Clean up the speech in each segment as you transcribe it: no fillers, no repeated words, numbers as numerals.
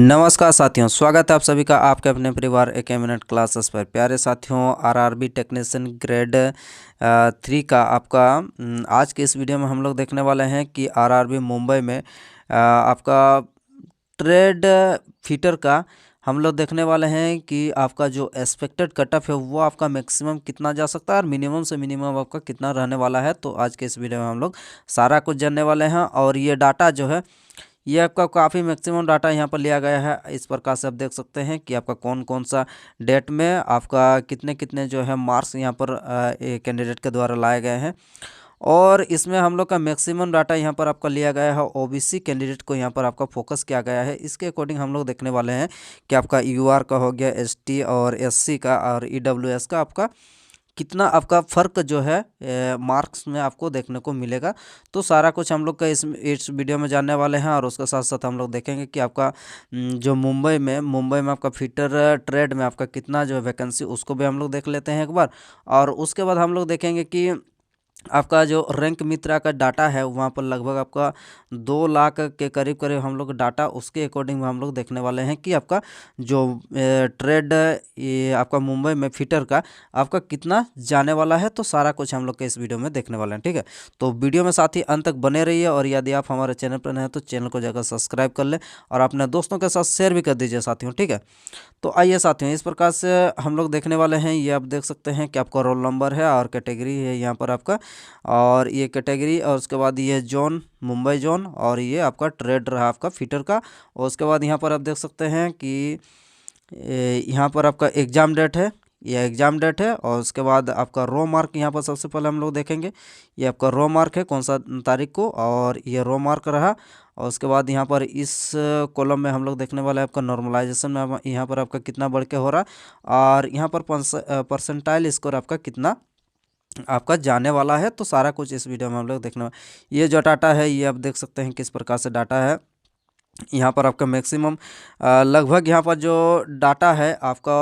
नमस्कार साथियों, स्वागत है आप सभी का आपके अपने परिवार एक मिनट क्लासेस पर। प्यारे साथियों, आरआरबी टेक्नीशियन ग्रेड 3 का आपका आज के इस वीडियो में हम लोग देखने वाले हैं कि आरआरबी मुंबई में आपका ट्रेड फीटर का हम लोग देखने वाले हैं कि आपका जो एक्सपेक्टेड कटऑफ है वो आपका मैक्सिमम कितना जा सकता है और मिनिमम से मिनिमम आपका कितना रहने वाला है। तो आज के इस वीडियो में हम लोग सारा कुछ जानने वाले हैं और ये डाटा जो है ये आपका काफ़ी मैक्सिमम डाटा यहाँ पर लिया गया है। इस प्रकार से आप देख सकते हैं कि आपका कौन कौन सा डेट में आपका कितने कितने जो है मार्क्स यहाँ पर कैंडिडेट के द्वारा लाए गए हैं। और इसमें हम लोग का मैक्सिमम डाटा यहाँ पर आपका लिया गया है ओबीसी कैंडिडेट को यहाँ पर आपका फोकस किया गया है। इसके अकॉर्डिंग हम लोग देखने वाले हैं कि आपका यूआर का हो गया, एसटी और एससी का और ईडब्ल्यूएस का आपका कितना आपका फ़र्क जो है मार्क्स में आपको देखने को मिलेगा। तो सारा कुछ हम लोग का इस वीडियो में जानने वाले हैं और उसके साथ साथ हम लोग देखेंगे कि आपका जो मुंबई में आपका फीटर ट्रेड में आपका कितना जो वैकेंसी उसको भी हम लोग देख लेते हैं एक बार। और उसके बाद हम लोग देखेंगे कि आपका जो रैंक मित्रा का डाटा है वहाँ पर लगभग आपका 2 लाख के करीब करीब हम लोग डाटा उसके अकॉर्डिंग में हम लोग देखने वाले हैं कि आपका जो ट्रेड ये आपका मुंबई में फिटर का आपका कितना जाने वाला है। तो सारा कुछ हम लोग के इस वीडियो में देखने वाले हैं, ठीक है। तो वीडियो में साथ ही अंत तक बने रहिए और यदि आप हमारे चैनल पर नए हैं तो चैनल को जाकर सब्सक्राइब कर लें और अपने दोस्तों के साथ शेयर भी कर दीजिए साथियों, ठीक है। तो आइए साथियों, इस प्रकार से हम लोग देखने वाले हैं। ये आप देख सकते हैं कि आपका रोल नंबर है और कैटेगरी है यहाँ पर आपका, और ये कैटेगरी और उसके बाद ये जोन मुंबई जोन और ये आपका ट्रेड रहा आपका फीटर का। और उसके बाद यहाँ पर आप देख सकते हैं कि यहाँ पर आपका एग्ज़ाम डेट है, ये एग्ज़ाम डेट है। और उसके बाद आपका रो मार्क यहाँ पर सबसे पहले हम लोग देखेंगे। ये आपका रो मार्क है कौन सा तारीख को, और ये रो मार्क रहा। और उसके बाद यहाँ पर इस कॉलम में हम लोग देखने वाला है आपका नॉर्मलाइजेशन में यहाँ पर आपका कितना बढ़ के हो रहा, और यहाँ पर परसेंटाइल स्कोर आपका कितना आपका जाने वाला है। तो सारा कुछ इस वीडियो में हम लोग देखने ये जो डाटा है ये आप देख सकते हैं किस प्रकार से डाटा है। यहाँ पर आपका मैक्सिमम लगभग यहाँ पर जो डाटा है आपका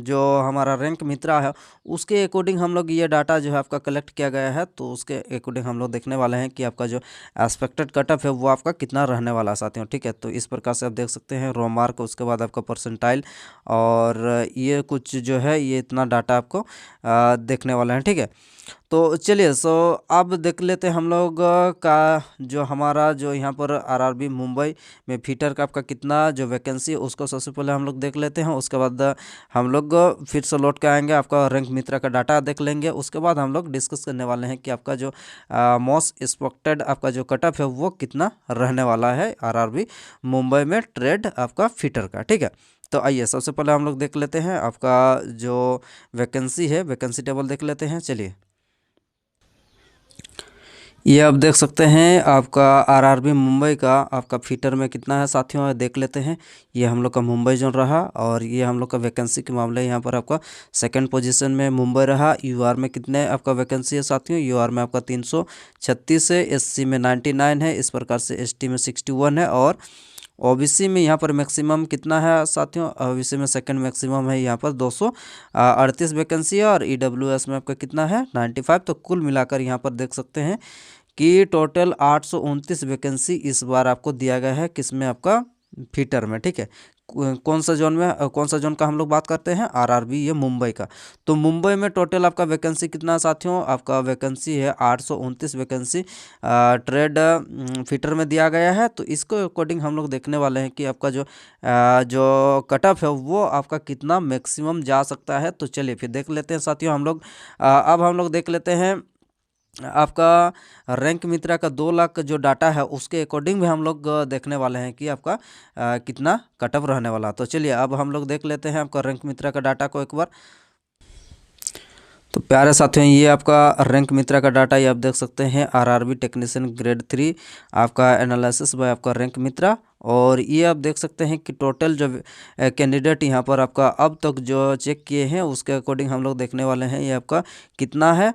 जो हमारा रैंक मित्रा है उसके अकॉर्डिंग हम लोग ये डाटा जो है आपका कलेक्ट किया गया है। तो उसके अकॉर्डिंग हम लोग देखने वाले हैं कि आपका जो एक्सपेक्टेड कटऑफ है वो आपका कितना रहने वाला है साथियों, ठीक है। तो इस प्रकार से आप देख सकते हैं रो मार्क, उसके बाद आपका परसेंटाइल और ये कुछ जो है ये इतना डाटा आपको देखने वाला है, ठीक है। तो चलिए अब देख लेते हैं हम लोग का जो हमारा जो यहाँ पर आरआरबी मुंबई में फीटर का आपका कितना जो वैकेंसी है उसको सबसे पहले हम लोग देख लेते हैं। उसके बाद हम लोग फिर से लौट के आएंगे, आपका रैंक मित्रा का डाटा देख लेंगे। उसके बाद हम लोग डिस्कस करने वाले हैं कि आपका जो मोस्ट एक्सपेक्टेड आपका जो कटऑफ है वो कितना रहने वाला है आरआरबी मुंबई में ट्रेड आपका फीटर का, ठीक है। तो आइए सबसे पहले हम लोग देख लेते हैं आपका जो वैकेंसी है, वैकेंसी टेबल देख लेते हैं। चलिए, ये आप देख सकते हैं आपका आरआरबी मुंबई का आपका फीटर में कितना है साथियों, देख लेते हैं। ये हम लोग का मुंबई जोन रहा और ये हम लोग का वैकेंसी के मामले यहाँ पर आपका सेकंड पोजीशन में मुंबई रहा। यूआर में कितने आपका वैकेंसी है साथियों, यूआर में आपका 336 है, एससी में 99 है, इस प्रकार से एसटी में 61 है। और ओबीसी में यहाँ पर मैक्सिमम कितना है साथियों, ओबीसी में सेकंड मैक्सिमम है यहाँ पर 238 वैकेंसी है। और ईडब्ल्यूएस में आपका कितना है 95। तो कुल मिलाकर यहाँ पर देख सकते हैं कि टोटल 829 वैकेंसी इस बार आपको दिया गया है किसमें, आपका फीटर में, ठीक है। कौन सा जोन में, कौन सा जोन का हम लोग बात करते हैं, आरआरबी ये मुंबई का। तो मुंबई में टोटल आपका वैकेंसी कितना है साथियों, आपका वैकेंसी है 829 वैकेंसी ट्रेड फीटर में दिया गया है। तो इसको अकॉर्डिंग हम लोग देखने वाले हैं कि आपका जो कट ऑफ है वो आपका कितना मैक्सिमम जा सकता है। तो चलिए फिर देख लेते हैं साथियों हम लोग। अब हम लोग देख लेते हैं आपका रैंक मित्रा का 2 लाख जो डाटा है उसके अकॉर्डिंग भी हम लोग देखने वाले हैं कि आपका कितना कटअप रहने वाला। तो चलिए अब हम लोग देख लेते हैं आपका रैंक मित्रा का डाटा को एक बार। तो प्यारे साथियों, ये आपका रैंक मित्रा का डाटा ये आप देख सकते हैं, आरआरबी टेक्नीशियन ग्रेड 3 आपका एनालिसिस बाय आपका रैंक मित्रा। और ये आप देख सकते हैं कि टोटल जो कैंडिडेट यहाँ पर आपका अब तक जो चेक किए हैं उसके अकॉर्डिंग हम लोग देखने वाले हैं ये आपका कितना है।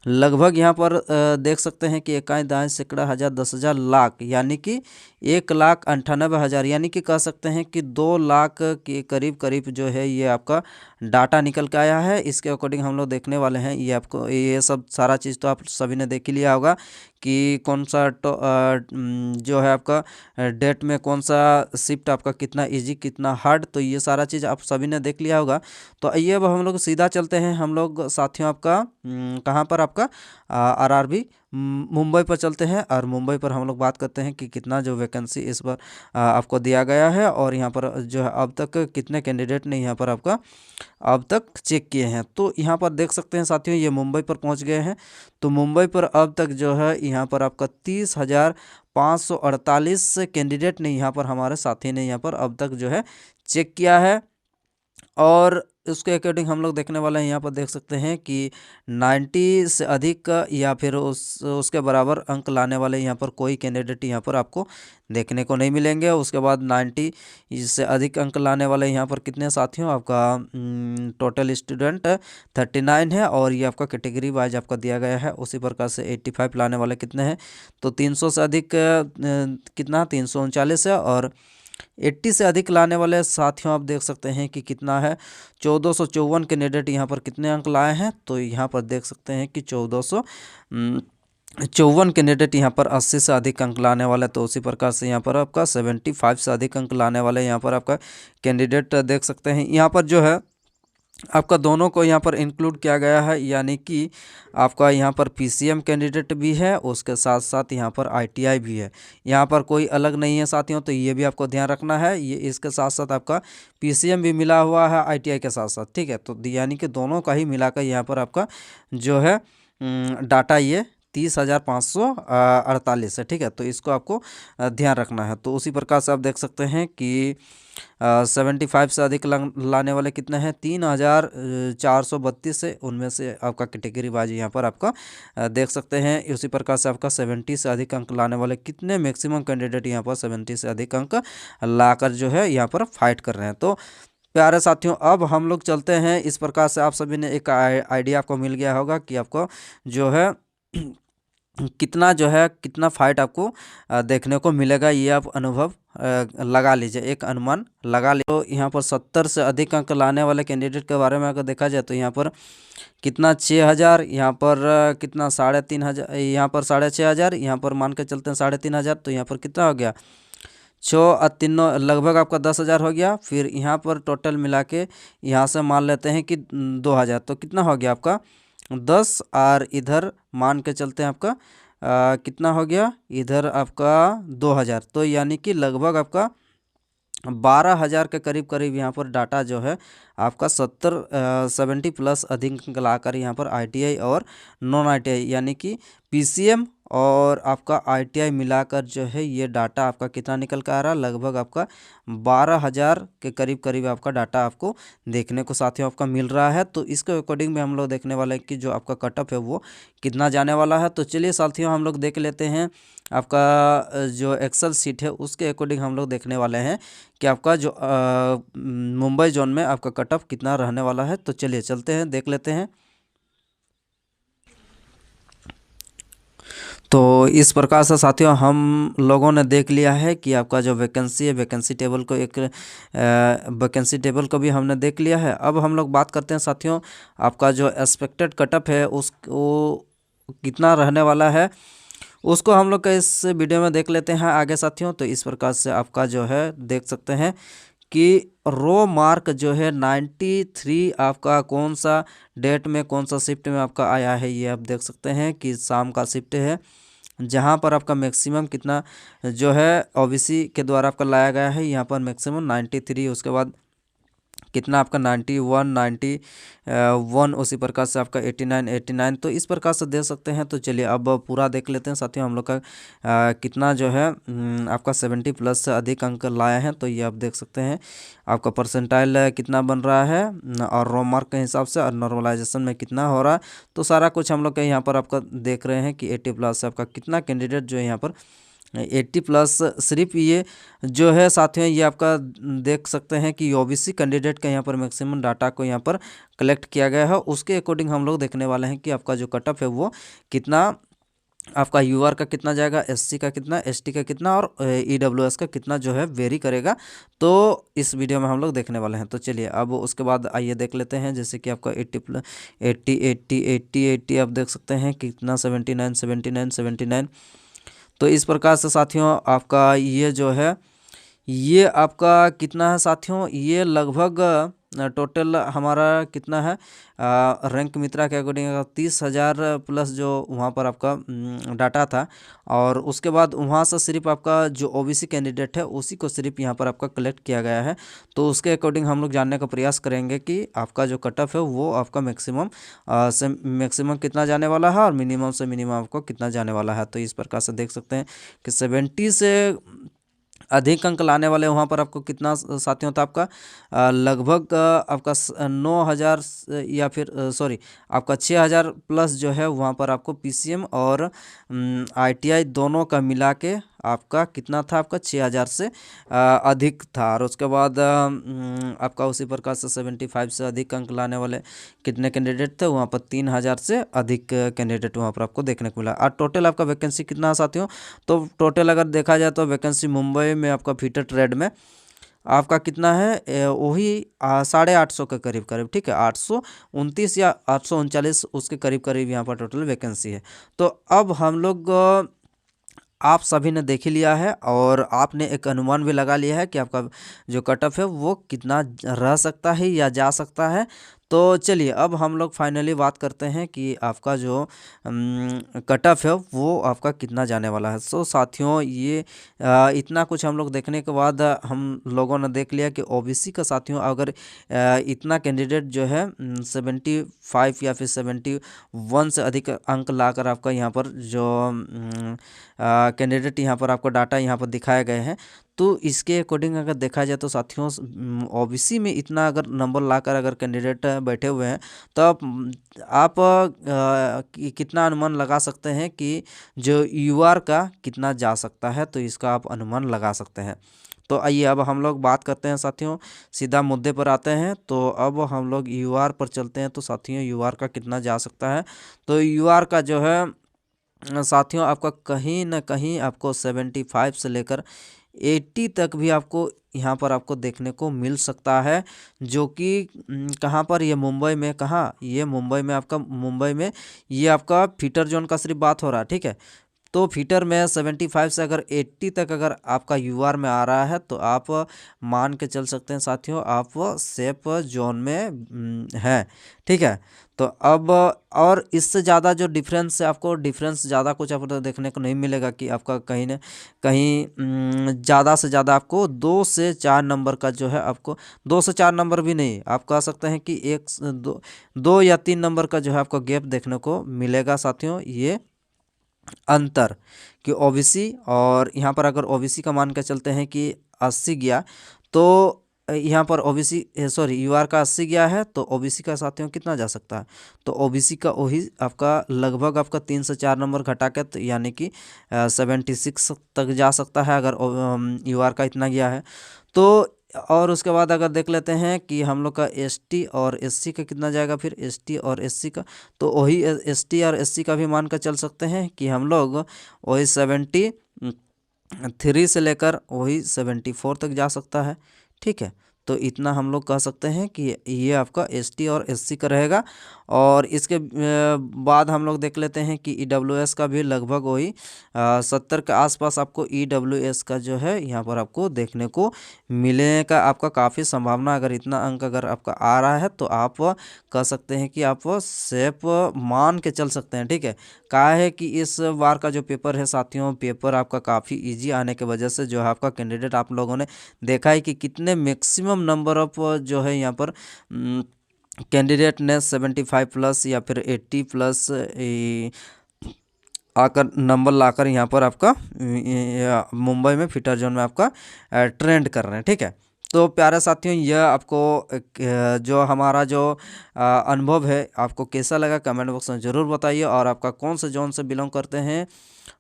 लगभग यहाँ पर देख सकते हैं कि इकाई दाएँ सैकड़ा हज़ार 10,000 लाख यानी कि 1,98,000 यानी कि कह सकते हैं कि 2 लाख के करीब करीब जो है ये आपका डाटा निकल के आया है। इसके अकॉर्डिंग हम लोग देखने वाले हैं। ये आपको ये सब सारा चीज़ तो आप सभी ने देख ही लिया होगा कि कौन सा जो है आपका डेट में कौन सा शिफ्ट आपका कितना इजी कितना हार्ड, तो ये सारा चीज़ आप सभी ने देख लिया होगा। तो आइए अब हम लोग सीधा चलते हैं हम लोग साथियों आपका कहाँ पर आपका आरआरबी मुंबई पर चलते हैं और मुंबई पर हम लोग बात करते हैं कि कितना जो वैकेंसी इस बार आपको दिया गया है और यहाँ पर जो है अब तक कितने कैंडिडेट ने यहाँ पर आपका अब तक चेक किए हैं। तो यहाँ पर देख सकते हैं साथियों ये मुंबई पर पहुँच गए हैं। तो मुंबई पर अब तक जो है यहाँ पर आपका 30,548 कैंडिडेट ने यहाँ पर हमारे साथी ने यहाँ पर अब तक जो है चेक किया है। और उसके अकॉर्डिंग हम लोग देखने वाले हैं यहाँ पर देख सकते हैं कि 90 से अधिक या फिर उसके बराबर अंक लाने वाले यहाँ पर कोई कैंडिडेट यहाँ पर आपको देखने को नहीं मिलेंगे। उसके बाद 90 से अधिक अंक लाने वाले यहाँ पर कितने साथियों आपका टोटल स्टूडेंट 39 है और ये आपका कैटेगरी वाइज आपका दिया गया है। उसी प्रकार से 85 लाने वाले कितने हैं तो 300 से अधिक कितना 339 है और 80 से अधिक लाने वाले साथियों आप देख सकते हैं कि कितना है 1454 कैंडिडेट यहाँ पर कितने अंक लाए हैं। तो यहाँ पर देख सकते हैं कि 1454 कैंडिडेट यहाँ पर 80 से अधिक अंक लाने वाले। तो उसी प्रकार से यहाँ पर आपका 75 से अधिक अंक लाने वाले यहाँ पर आपका कैंडिडेट देख सकते हैं। यहाँ पर जो है आपका दोनों को यहाँ पर इंक्लूड किया गया है यानी कि आपका यहाँ पर पीसीएम कैंडिडेट भी है उसके साथ साथ यहाँ पर आईटीआई भी है। यहाँ पर कोई अलग नहीं है साथियों, तो ये भी आपको ध्यान रखना है। ये इसके साथ साथ आपका पीसीएम भी मिला हुआ है आईटीआई के साथ साथ, ठीक है। तो यानी कि दोनों का ही मिलाकर यहाँ पर आपका जो है डाटा ये 30,548 है, ठीक है। तो इसको आपको ध्यान रखना है। तो उसी प्रकार से आप देख सकते हैं कि 75 से अधिक लाने वाले कितने हैं 3,432 है। उनमें से आपका कैटेगरी वाइज यहाँ पर आपका देख सकते हैं। उसी प्रकार से आपका 70 से अधिक अंक लाने वाले कितने मैक्सिमम कैंडिडेट यहाँ पर 70 से अधिक अंक लाकर जो है यहाँ पर फाइट कर रहे हैं। तो प्यारे साथियों अब हम लोग चलते हैं। इस प्रकार से आप सभी ने एक आइडिया आपको मिल गया होगा कि आपको जो है कितना जो है कितना फाइट आपको देखने को मिलेगा। ये आप अनुभव लगा लीजिए, एक अनुमान लगा लीजिए। तो यहाँ पर 70 से अधिक अंक लाने वाले कैंडिडेट के बारे में अगर देखा जाए तो यहाँ पर कितना 6,000, यहाँ पर कितना 3,500, यहाँ पर 6,500, यहाँ पर मान के चलते हैं 3,500। तो यहाँ पर कितना हो गया 6 लगभग आपका 10,000 हो गया। फिर यहाँ पर टोटल मिला के यहाँ से मान लेते हैं कि 2,000, तो कितना हो गया आपका 10 और इधर मान के चलते हैं आपका कितना हो गया इधर आपका 2,000। तो यानी कि लगभग आपका 12,000 के करीब करीब यहाँ पर डाटा जो है आपका 70 प्लस अधिक लाकर यहाँ पर आईटीआई और नॉन आईटीआई यानी कि पीसीएम और आपका आईटीआई मिलाकर जो है ये डाटा आपका कितना निकल कर आ रहा है लगभग आपका 12,000 के करीब करीब आपका डाटा आपको देखने को साथियों आपका मिल रहा है। तो इसके अकॉर्डिंग में हम लोग देखने वाले हैं कि जो आपका कट ऑफ है वो कितना जाने वाला है। तो चलिए साथियों हम लोग देख लेते हैं आपका जो एक्सेल सीट है उसके अकॉर्डिंग हम लोग देखने वाले हैं कि आपका जो मुंबई जोन में आपका कट ऑफ कितना रहने वाला है। तो चलिए चलते हैं देख लेते हैं। तो इस प्रकार से साथियों हम लोगों ने देख लिया है कि आपका जो वैकेंसी है वैकेंसी टेबल को एक वैकेंसी टेबल को भी हमने देख लिया है। अब हम लोग बात करते हैं साथियों आपका जो एक्सपेक्टेड कटअप है उसको कितना रहने वाला है उसको हम लोग का इस वीडियो में देख लेते हैं आगे साथियों। तो इस प्रकार से आपका जो है देख सकते हैं कि रो मार्क जो है 93 आपका कौन सा डेट में कौन सा शिफ्ट में आपका आया है ये आप देख सकते हैं कि शाम का शिफ्ट है जहां पर आपका मैक्सिमम कितना जो है ओबीसी के द्वारा आपका लाया गया है यहाँ पर मैक्सिमम 93। उसके बाद कितना आपका 91 उसी प्रकार से आपका 89 तो इस प्रकार से दे सकते हैं। तो चलिए अब पूरा देख लेते हैं साथियों हम लोग का कितना जो है आपका 70 प्लस से अधिक अंक लाया है। तो ये आप देख सकते हैं आपका परसेंटाइल कितना बन रहा है और रो मार्क के हिसाब से और नॉर्मलाइजेशन में कितना हो रहा है। तो सारा कुछ हम लोग के यहाँ पर आपका देख रहे हैं कि 80 प्लस से आपका कितना कैंडिडेट जो है यहाँ पर 80 प्लस सिर्फ ये जो है साथियों, ये आपका देख सकते हैं कि ओबीसी कैंडिडेट का यहाँ पर मैक्सिमम डाटा को यहाँ पर कलेक्ट किया गया है। उसके अकॉर्डिंग हम लोग देखने वाले हैं कि आपका जो कट ऑफ है वो कितना, आपका यूआर का कितना जाएगा, एससी का कितना, एसटी का कितना और ईडब्ल्यूएस का कितना जो है वेरी करेगा। तो इस वीडियो में हम लोग देखने वाले हैं। तो चलिए अब उसके बाद आइए देख लेते हैं। जैसे कि आपका 80 प्लस 80 80 80 80 आप देख सकते हैं कितना 79 79 79। तो इस प्रकार से साथियों आपका ये जो है, ये आपका कितना है साथियों, ये लगभग टोटल हमारा कितना है रैंक मित्रा के अकॉर्डिंग 30,000 प्लस जो वहाँ पर आपका डाटा था। और उसके बाद वहाँ से सिर्फ आपका जो ओबीसी कैंडिडेट है उसी को सिर्फ यहाँ पर आपका कलेक्ट किया गया है। तो उसके अकॉर्डिंग हम लोग जानने का प्रयास करेंगे कि आपका जो कट ऑफ है वो आपका मैक्सिमम से मैक्सिमम कितना जाने वाला है और मिनिमम से मिनिमम आपको कितना जाने वाला है। तो इस प्रकार से देख सकते हैं कि 70 से अधिक अंक लाने वाले वहाँ पर आपको कितना साथियों था, आपका लगभग आपका 9,000 या फिर सॉरी आपका 6,000 प्लस जो है वहाँ पर आपको पीसीएम और आईटीआई दोनों का मिला के आपका कितना था, आपका 6,000 से अधिक था। और उसके बाद आपका उसी प्रकार से 75 से अधिक अंक लाने वाले कितने कैंडिडेट थे, वहाँ पर 3,000 से अधिक कैंडिडेट वहाँ पर आपको देखने को मिला। और टोटल आपका वैकेंसी कितना है साथियों, तो टोटल अगर देखा जाए तो वैकेंसी मुंबई में आपका फीटर ट्रेड में आपका कितना है, वही 850 के करीब करीब, ठीक है, 829 या 839 उसके करीब करीब यहाँ पर टोटल वैकेंसी है। तो अब हम लोग आप सभी ने देख ही लिया है और आपने एक अनुमान भी लगा लिया है कि आपका जो कट ऑफ है वो कितना रह सकता है या जा सकता है। तो चलिए अब हम लोग फाइनली बात करते हैं कि आपका जो कट ऑफ है वो आपका कितना जाने वाला है। सो साथियों ये इतना कुछ हम लोग देखने के बाद हम लोगों ने देख लिया कि ओबीसी का साथियों अगर इतना कैंडिडेट जो है 75 या फिर 71 से अधिक अंक लाकर आपका यहाँ पर जो कैंडिडेट यहाँ पर आपको डाटा यहाँ पर दिखाए गए हैं, तो इसके अकॉर्डिंग अगर देखा जाए तो साथियों ओबीसी में इतना अगर नंबर लाकर अगर कैंडिडेट बैठे हुए हैं तो आप कितना अनुमान लगा सकते हैं कि जो यूआर का कितना जा सकता है, तो इसका आप अनुमान लगा सकते हैं। तो आइए अब हम लोग बात करते हैं साथियों, सीधा मुद्दे पर आते हैं। तो अब हम लोग यूआर पर चलते हैं। तो साथियों यूआर का कितना जा सकता है, तो यूआर का जो है साथियों आपका कहीं ना कहीं आपको 75 से लेकर 80 तक भी आपको यहाँ पर आपको देखने को मिल सकता है, जो कि कहाँ पर, ये मुंबई में, कहाँ ये मुंबई में, आपका मुंबई में ये आपका फीटर जोन का सिर्फ बात हो रहा है, ठीक है। तो फीटर में 75 से अगर 80 तक अगर आपका यूआर में आ रहा है तो आप मान के चल सकते हैं साथियों आप सेफ जोन में हैं, ठीक है। तो अब और इससे ज़्यादा जो डिफरेंस है, आपको डिफरेंस ज़्यादा कुछ आपको देखने को नहीं मिलेगा कि आपका कहीं ना कहीं ज़्यादा से ज़्यादा आपको 2 से 4 नंबर का जो है, आपको 2 से 4 नंबर भी नहीं, आप कह सकते हैं कि 2 या 3 नंबर का जो है आपको गैप देखने को मिलेगा साथियों। ये अंतर कि ओबीसी और यहाँ पर अगर ओबीसी का मान के चलते हैं कि 80 गया, तो यहाँ पर ओबीसी सॉरी यूआर का 80 गया है, तो ओबीसी का साथियों कितना जा सकता है, तो ओबीसी का वही आपका लगभग आपका 3 से 4 नंबर घटा के, तो यानी कि 76 तक जा सकता है अगर यूआर का इतना गया है। तो और उसके बाद अगर देख लेते हैं कि हम लोग का एसटी और एससी का कितना जाएगा, फिर एसटी और एससी का, तो वही एसटी और एससी का भी मान कर चल सकते हैं कि हम लोग वही 73 से लेकर वही 74 तक जा सकता है, ठीक है। तो इतना हम लोग कह सकते हैं कि ये आपका एसटी और एससी का रहेगा। और इसके बाद हम लोग देख लेते हैं कि ईडब्ल्यूएस का भी लगभग वही 70 के आसपास आपको ईडब्ल्यूएस का जो है यहाँ पर आपको देखने को मिलने का आपका काफ़ी संभावना, अगर इतना अंक अगर आपका आ रहा है तो आप कह सकते हैं कि आप सेफ मान के चल सकते हैं, ठीक है। कहा है कि इस बार का जो पेपर है साथियों, पेपर आपका काफ़ी ईजी आने की वजह से जो है आपका कैंडिडेट आप लोगों ने देखा है कि कितने मैक्सिमम नंबर ऑफ जो है यहाँ पर कैंडिडेट ने 75 प्लस या फिर 80 प्लस आकर नंबर लाकर यहाँ पर आपका मुंबई में फीटर जोन में आपका ट्रेंड कर रहे हैं, ठीक है। तो प्यारे साथियों, यह आपको जो हमारा जो अनुभव है आपको कैसा लगा कमेंट बॉक्स में ज़रूर बताइए। और आपका कौन से जोन से बिलोंग करते हैं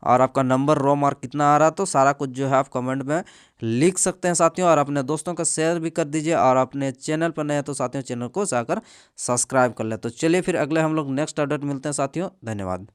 और आपका नंबर रो मार्क कितना आ रहा, तो सारा कुछ जो है आप कमेंट में लिख सकते हैं साथियों। और अपने दोस्तों का शेयर भी कर दीजिए, और अपने चैनल पर नए हैं तो साथियों चैनल को जाकर सब्सक्राइब कर ले। तो चलिए फिर अगले हम लोग नेक्स्ट अपडेट मिलते हैं साथियों। धन्यवाद।